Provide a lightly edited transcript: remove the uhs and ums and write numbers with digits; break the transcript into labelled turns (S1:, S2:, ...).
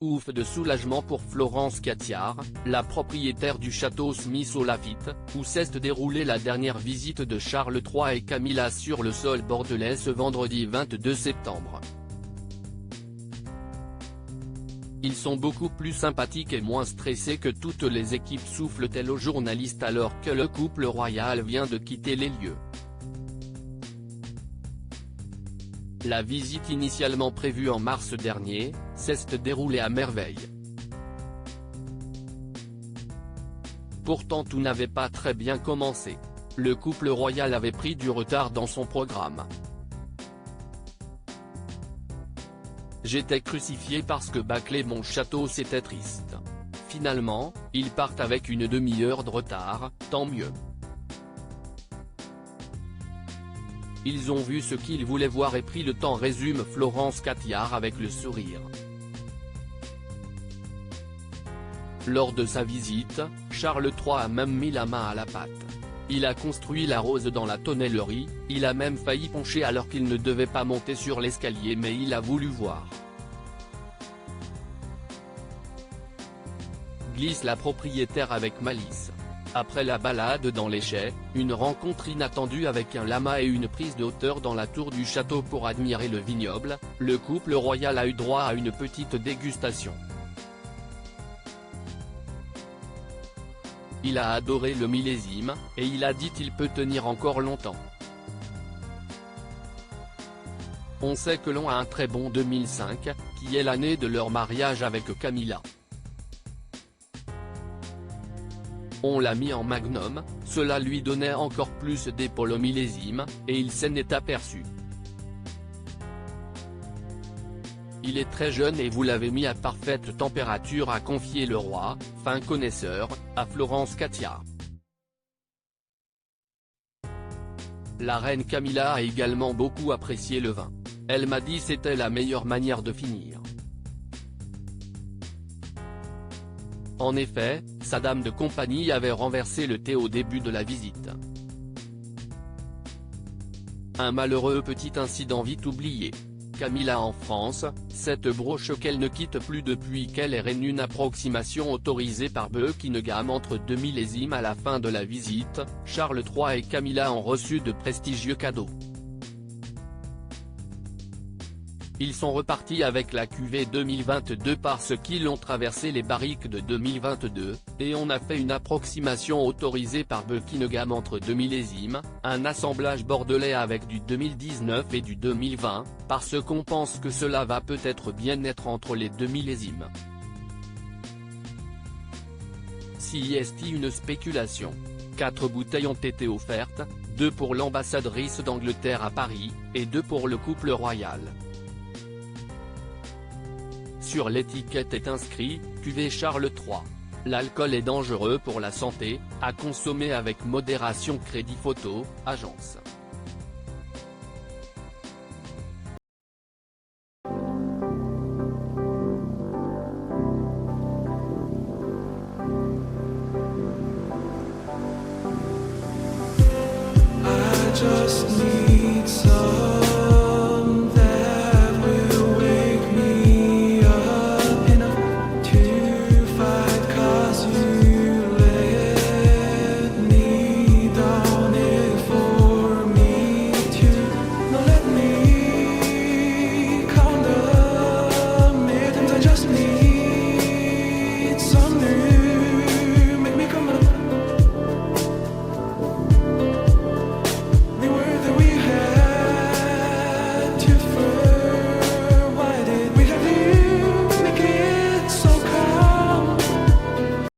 S1: Ouf de soulagement pour Florence Catiard, la propriétaire du château Smith au Lafitte, où s'est déroulée la dernière visite de Charles III et Camilla sur le sol bordelais ce vendredi 22 septembre. Ils sont beaucoup plus sympathiques et moins stressés que toutes les équipes, souffle-t-elle aux journalistes alors que le couple royal vient de quitter les lieux. La visite initialement prévue en mars dernier, s'est déroulée à merveille. Pourtant tout n'avait pas très bien commencé. Le couple royal avait pris du retard dans son programme. J'étais crucifié parce que bâcler mon château c'était triste. Finalement, ils partent avec une demi-heure de retard, tant mieux. Ils ont vu ce qu'ils voulaient voir et pris le temps, résume Florence Catiard avec le sourire. Lors de sa visite, Charles III a même mis la main à la pâte. Il a construit la rose dans la tonnellerie, il a même failli pencher alors qu'il ne devait pas monter sur l'escalier mais il a voulu voir. Glisse la propriétaire avec malice. Après la balade dans les chais, une rencontre inattendue avec un lama et une prise de hauteur dans la tour du château pour admirer le vignoble, le couple royal a eu droit à une petite dégustation. Il a adoré le millésime, et il a dit qu'il peut tenir encore longtemps. On sait que l'on a un très bon 2005, qui est l'année de leur mariage avec Camilla. On l'a mis en magnum, cela lui donnait encore plus d'épaule au millésime, et il s'en est aperçu. Il est très jeune et vous l'avez mis à parfaite température, a confié le roi, fin connaisseur, à Florence Catiard. La reine Camilla a également beaucoup apprécié le vin. Elle m'a dit c'était la meilleure manière de finir. En effet, sa dame de compagnie avait renversé le thé au début de la visite. Un malheureux petit incident vite oublié. Camilla en France, cette broche qu'elle ne quitte plus depuis qu'elle est reine, une approximation autorisée par Buckingham entre deux millésimes. À la fin de la visite, Charles III et Camilla ont reçu de prestigieux cadeaux. Ils sont repartis avec la cuvée 2022 parce qu'ils ont traversé les barriques de 2022, et on a fait une approximation autorisée par Buckingham entre deux millésimes, un assemblage bordelais avec du 2019 et du 2020, parce qu'on pense que cela va peut-être bien être entre les deux millésimes. Si est une spéculation. 4 bouteilles ont été offertes, 2 pour l'ambassadrice d'Angleterre à Paris, et 2 pour le couple royal. Sur l'étiquette est inscrit « Cuvée Charles III ». L'alcool est dangereux pour la santé, à consommer avec modération. Crédit Photo, agence.
S2: I just need some